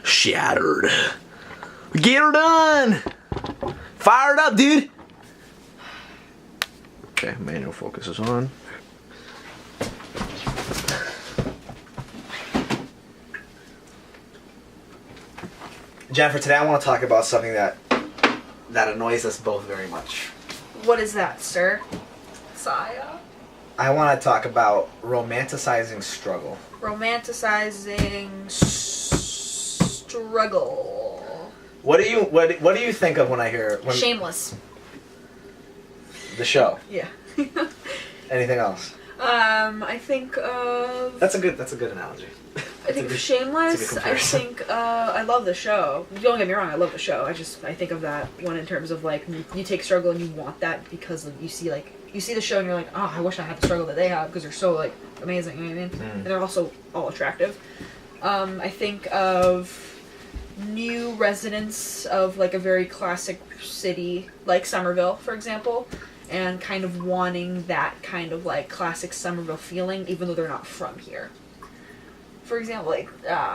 Shattered. Get her done! Fired up, dude! Okay, manual focus is on. Jennifer, today I want to talk about something that annoys us both very much. What is that, sir? Saya? I want to talk about romanticizing struggle. Romanticizing struggle. What do you think of when I hear Shameless. The show? Yeah. Anything else? I think of. That's a good analogy. I think of Shameless. I think I love the show. Don't get me wrong, I love the show. I think of that one in terms of like you take struggle and you want that because you see the show and you're like, oh, I wish I had the struggle that they have because they're so like amazing. You know what I mean? And they're also all attractive. I think of new residents of like a very classic city like Somerville, for example, and kind of wanting that kind of like classic Somerville feeling, even though they're not from here. For example, like,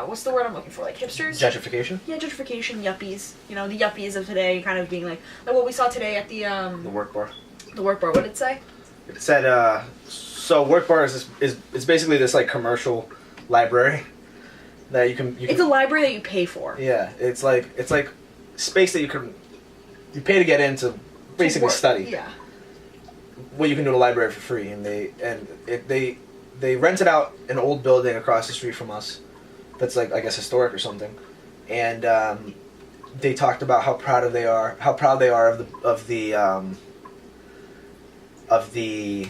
what's the word I'm looking for? Like hipsters? Gentrification? Yeah, gentrification, yuppies. You know, the yuppies of today kind of being like what we saw today at the work bar. The work bar. What did it say? It said, so work bar is basically this like commercial library that you can. It's a library that you pay for. Yeah, it's like space that you pay to get in to basically study. Yeah. What you can do in a library for free, and they rented out an old building across the street from us that's like, I guess, historic or something, and they talked about how proud they are of the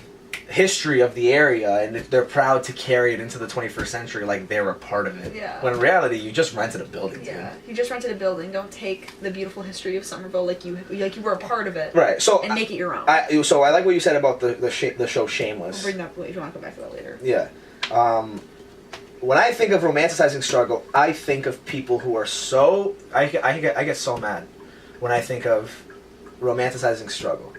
history of the area, and they're proud to carry it into the 21st century like they're a part of it. Yeah. When in reality, you just rented a building. Yeah, dude. you just rented a building. Don't take the beautiful history of Somerville like you were a part of it. Right. So and make it your own. So I like what you said about the show Shameless. I'll bring that up if you want to come back to that later. Yeah. When I think of romanticizing struggle, I think of people who are so... I get so mad when I think of romanticizing struggle.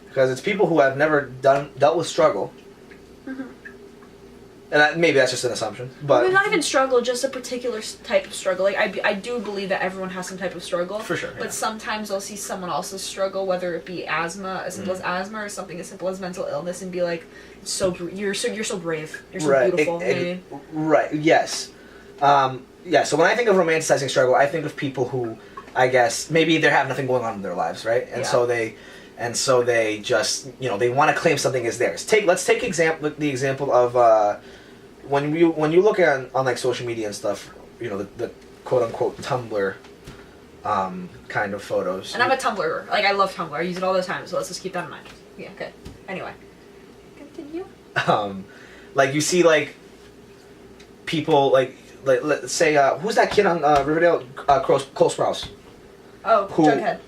Because it's people who have never dealt with struggle. Mm-hmm. And maybe that's just an assumption. But not even struggle, just a particular type of struggle. Like I do believe that everyone has some type of struggle. For sure. But sometimes I'll see someone else's struggle, whether it be asthma, as simple as asthma, or something as simple as mental illness, and be like, you're so brave. You're so beautiful. Right. Yes. Yeah. So when I think of romanticizing struggle, I think of people who, I guess, maybe they have nothing going on in their lives, right? And so they just, they want to claim something as theirs. Let's take the example of when you look on like social media and stuff, the quote unquote Tumblr kind of photos. And I'm a Tumblr. Like, I love Tumblr. I use it all the time, so let's just keep that in mind. Yeah, okay. Anyway. Continue. Like you see like people like let's say who's that kid on Riverdale? Cole Sprouse. Oh, Jughead.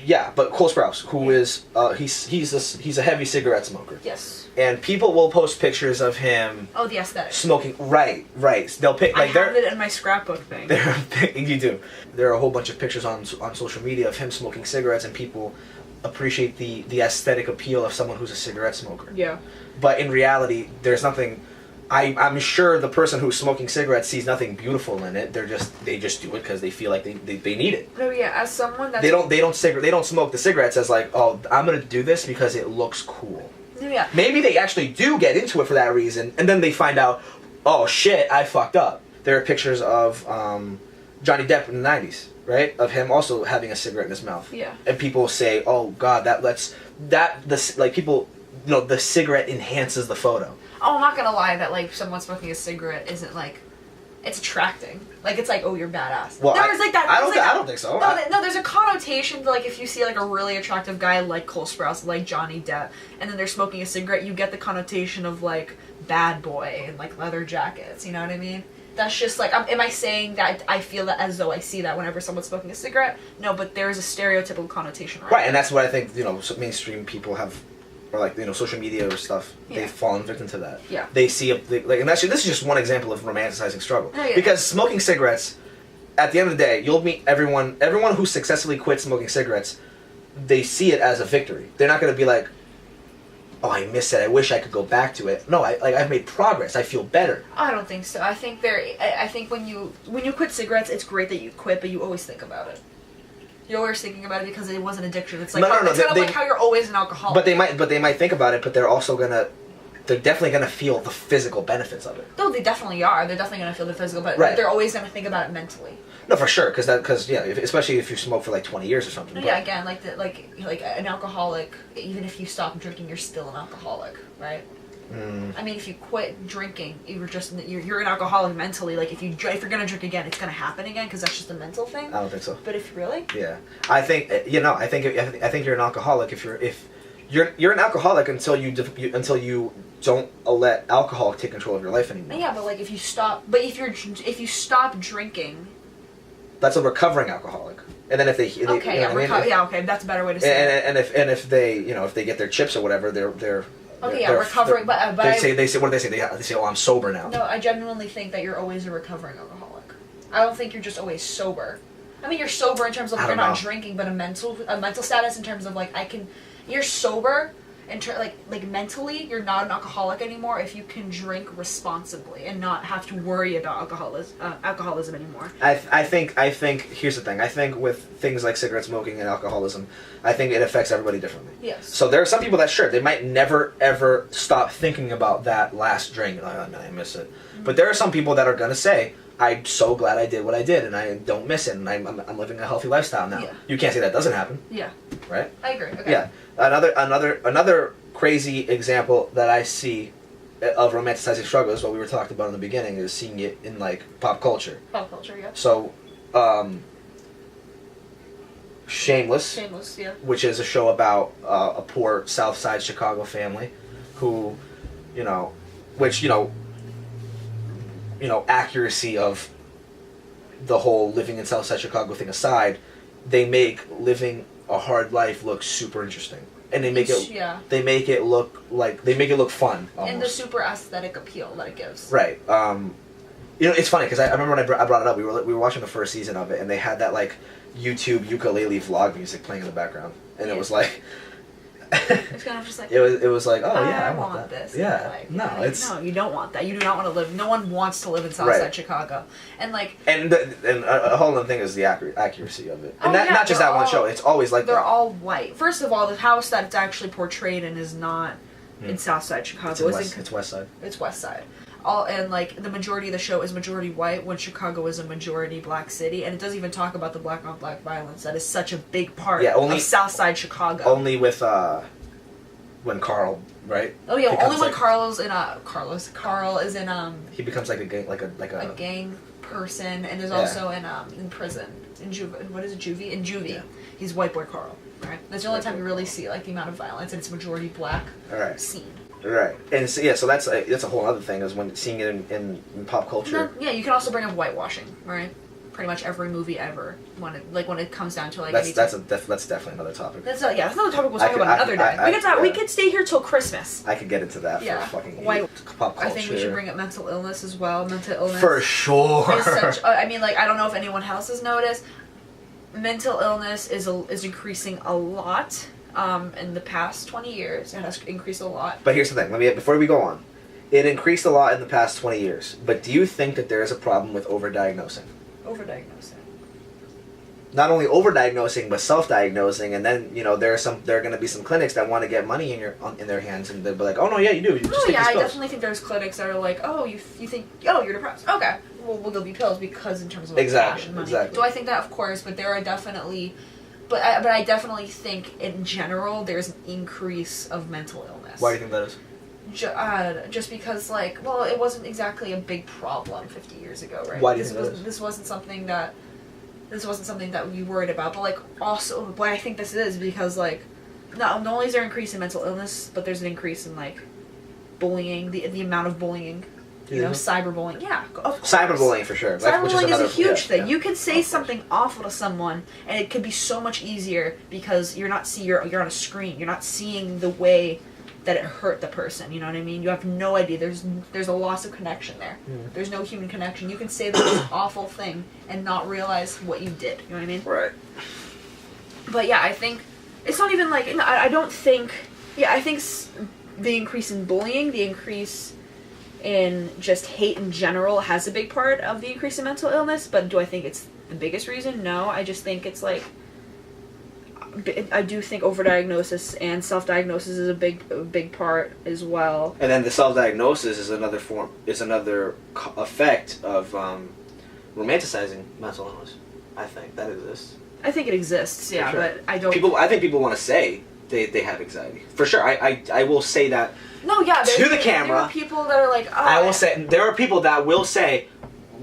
Yeah, but Cole Sprouse, who is he's a heavy cigarette smoker. Yes. And people will post pictures of him. Oh, the aesthetic. Smoking. Right. They'll pick. Like, I have it in my scrapbook thing. You do. There are a whole bunch of pictures on social media of him smoking cigarettes, and people appreciate the aesthetic appeal of someone who's a cigarette smoker. Yeah. But in reality, there's nothing. I'm sure the person who's smoking cigarettes sees nothing beautiful in it. They just do it because they feel like they need it. No, yeah. As someone that's they don't smoke the cigarettes as like, oh, I'm gonna do this because it looks cool. No, yeah. Maybe they actually do get into it for that reason, and then they find out, oh shit, I fucked up. There are pictures of Johnny Depp in the 90s, right? Of him also having a cigarette in his mouth. Yeah. And people say, oh god, people, the cigarette enhances the photo. Oh, I'm not gonna lie that like someone smoking a cigarette isn't like, it's attracting. Like it's like, oh, you're badass. Well, there's like that. I don't think so. No, there's a connotation to like if you see like a really attractive guy like Cole Sprouse, like Johnny Depp, and then they're smoking a cigarette, you get the connotation of like bad boy and like leather jackets. You know what I mean? That's just like, am I saying that I feel that as though I see that whenever someone's smoking a cigarette? No, but there's a stereotypical connotation. Right, and that's what I think. Mainstream people have. Or like social media or stuff, they've fallen victim to that. Yeah. They see and actually this is just one example of romanticizing struggle. Oh, yeah. Because smoking cigarettes, at the end of the day, you'll meet everyone who successfully quits smoking cigarettes. They see it as a victory. They're not going to be like, oh, I miss it, I wish I could go back to it. No, I've made progress. I feel better. I don't think so. I think when you quit cigarettes, it's great that you quit, but you always think about it. You're always thinking about it because it was an addiction. It's like it's kind of like how you're always an alcoholic. But they might think about it, but they're definitely gonna feel the physical benefits of it. No, they definitely are. They're definitely gonna feel the physical, but they're always gonna think about it mentally. No, for sure, because especially if you smoke for like 20 years or something. No, yeah, again, like an alcoholic, even if you stop drinking, you're still an alcoholic, right? I mean, if you quit drinking, you're an alcoholic mentally. Like if you're gonna drink again, it's gonna happen again because that's just a mental thing. I don't think so. But if really, yeah, I think I think you're an alcoholic if you're an alcoholic until you don't let alcohol take control of your life anymore. Yeah, but like if you stop drinking, that's a recovering alcoholic. And then if they okay, that's a better way to say it. And if they get their chips or whatever, they're recovering. But they say what do they say? They say, oh, I'm sober now. No, I genuinely think that you're always a recovering alcoholic. I don't think you're just always sober. I mean, you're sober in terms of you're not drinking, but a mental status in terms of like you're sober and like mentally, you're not an alcoholic anymore if you can drink responsibly and not have to worry about alcoholism anymore. I think here's the thing. I think with things like cigarette smoking and alcoholism, I think it affects everybody differently. Yes. So there are some people that they might never ever stop thinking about that last drink. Oh, man, I miss it. Mm-hmm. But there are some people that are gonna say, I'm so glad I did what I did, and I don't miss it, and I'm living a healthy lifestyle now. Yeah. You can't say that doesn't happen. Yeah. Right? I agree. Okay. Yeah. Another crazy example that I see of romanticizing struggle is what we were talking about in the beginning, is seeing it in like pop culture. Pop culture, yeah. So, Shameless, yeah. Which is a show about a poor South Side Chicago family who, accuracy of the whole living in South Side Chicago thing aside, they make living a hard life look super interesting, and they make it look fun almost. And the super aesthetic appeal that it gives. Right. It's funny because I remember when I brought it up. We were watching the first season of it, and they had that like YouTube ukulele vlog music playing in the background, and it was like. It's kind of just like it was like, oh yeah, I want that. this. Yeah, like, no, no, you don't want that. You do not want to live. No one wants to live in Southside Chicago, and like. And a whole other thing is the accuracy of it, and not just that one show. It's always like they're all white. First of all, the house that it's actually portrayed in is not in Southside Chicago. It's West Side. It's West Side. And like the majority of the show is majority white, when Chicago is a majority black city, and it doesn't even talk about the black on black violence that is such a big part of Southside Chicago. Only with when Carl, right? Oh yeah, only when Carl is in he becomes like a gang, like a gang person, and is also in prison in what is it, juvie? In juvie. Yeah. He's white boy Carl, right? That's the only time you really see like the amount of violence, and it's majority black scene. Right, and so that's a whole other thing, is when seeing it in pop culture. You can also bring up whitewashing, right? Pretty much every movie ever, when it comes down to like that's definitely another topic. That's another topic we'll talk about another day. We could stay here till Christmas. I could get into that for fucking pop culture. I think we should bring up mental illness as well. Mental illness for sure. Is such, I mean, like I don't know if anyone else has noticed, mental illness is increasing a lot. In the past 20 years, it has increased a lot. But here's the thing. Before we go on, it increased a lot in the past 20 years. But do you think that there is a problem with overdiagnosing? Overdiagnosing. Not only overdiagnosing, but self-diagnosing, and then there are going to be some clinics that want to get money in their hands, and they'll be like, oh no, yeah, you do. You just take these I pills. definitely think there's clinics that are like, oh, you think, oh, you're depressed. Okay, well, we'll give you pills because in terms of like, cash and money. Exactly. Do I think that? Of course, but there are definitely. But I definitely think, in general, there's an increase of mental illness. Why do you think that is? Just because, like, well, it wasn't exactly a big problem 50 years ago, right? Why do you think that is? This wasn't something that we worried about, but, like, also, why I think this is because, like, not only is there an increase in mental illness, but there's an increase in, like, bullying, the amount of bullying. Cyberbullying. Yeah, of course. Cyberbullying for sure. Cyberbullying is a huge thing. Yeah. You can say something awful to someone, and it could be so much easier because you're on a screen. You're not seeing the way that it hurt the person. You know what I mean? You have no idea. There's a loss of connection there. Mm. There's no human connection. You can say the most awful thing and not realize what you did. You know what I mean? Right. But yeah, I think it's not even like I don't think. Yeah, I think. the increase in bullying, the increase in just hate in general has a big part of the increase in mental illness, but do I think it's the biggest reason? No, I just think it's like, I do think overdiagnosis and self-diagnosis is a big part as well. And then the self-diagnosis is another effect of romanticizing mental illness. I think that exists. I think it exists, yeah, sure. But I don't... I think people want to say they have anxiety. For sure, I will say that. No, yeah, to the camera. There are people that are like, oh, I will say, there are people that will say,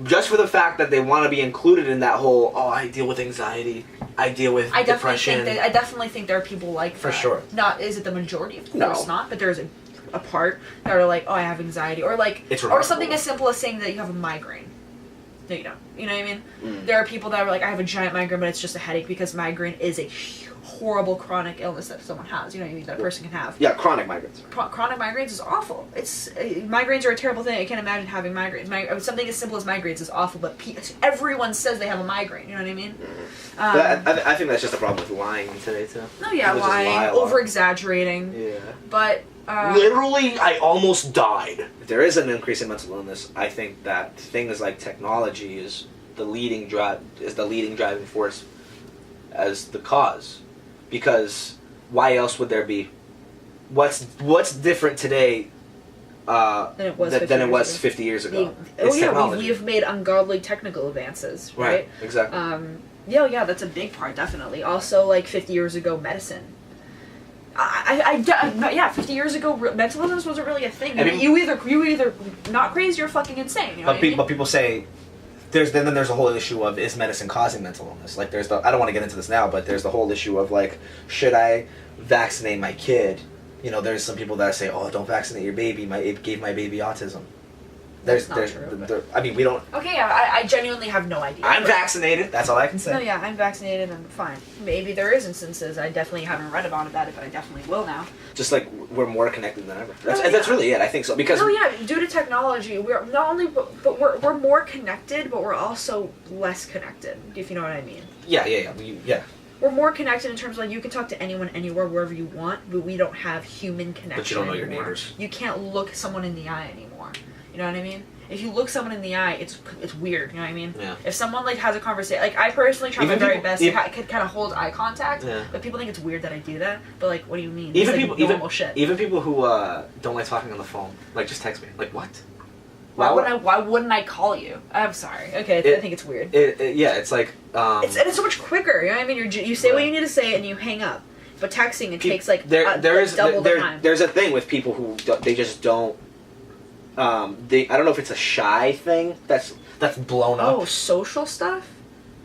just for the fact that they want to be included in that whole, oh, I deal with anxiety, I deal with depression. I definitely think there are people like that. For sure. Not, is it the majority? Of course not, but there's a part that are like, oh, I have anxiety, or like, or something as simple as saying that you have a migraine. No, you don't. You know what I mean? Mm. There are people that are like, I have a giant migraine, but it's just a headache, because migraine is a horrible chronic illness that someone has. You know what I mean? That a person can have. Yeah, chronic migraines. Chronic migraines is awful. Migraines are a terrible thing. I can't imagine having migraines. Something as simple as migraines is awful, but everyone says they have a migraine. You know what I mean? Mm. But I think that's just a problem with lying today too. No, yeah, lying, over-exaggerating. Yeah. But literally, I almost died. If there is an increase in mental illness, I think that things like technology is the leading driving force as the cause. Because why else would there be? What's different today than it was 50 years ago? We've made ungodly technical advances, right? Exactly. Yeah, that's a big part, definitely. Also, like 50 years ago, medicine. 50 years ago, mental illness wasn't really a thing. I mean, you either not crazy or fucking insane. You know but people say. There's a whole issue of, is medicine causing mental illness? Like, I don't want to get into this now, but there's the whole issue of like, should I vaccinate my kid? You know, there's some people that say, oh, don't vaccinate your baby. It gave my baby autism. I mean, we don't. Okay, I genuinely have no idea. I'm vaccinated. That's all I can say. No, yeah, I'm vaccinated and fine. Maybe there is instances. I definitely haven't read about it, but I definitely will now. Just like we're more connected than ever. That's really it. I think so, because. No, yeah. Due to technology, we're not only but we're more connected, but we're also less connected. If you know what I mean. Yeah. We're more connected in terms of, like, you can talk to anyone, anywhere, wherever you want, but we don't have human connection. But you don't know anymore. Your neighbors. You can't look someone in the eye anymore. You know what I mean? If you look someone in the eye, it's weird. You know what I mean? Yeah. If someone like has a conversation, like I personally try my very best to kind of hold eye contact, but people think it's weird that I do that. But like, what do you mean? Even it's people, normal shit. Even people who don't like talking on the phone, like just text me. Like what? Why wouldn't I call you? I'm sorry. Okay, I think it's weird. It's like. It's so much quicker. You know what I mean? You say what you need to say and you hang up. But texting, it takes like double the time. There's a thing with people who they just don't. I don't know if it's a shy thing that's blown up. Oh, social stuff?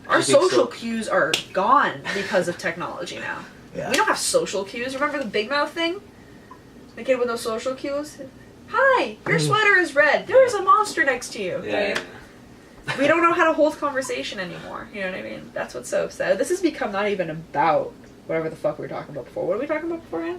Our social cues are gone because of technology now. Yeah. We don't have social cues. Remember the Big Mouth thing? The kid with no social cues? Hi, your sweater is red. There is a monster next to you. Yeah. We don't know how to hold conversation anymore. You know what I mean? That's what's so sad. This has become not even about whatever the fuck we were talking about before. What were we talking about beforehand?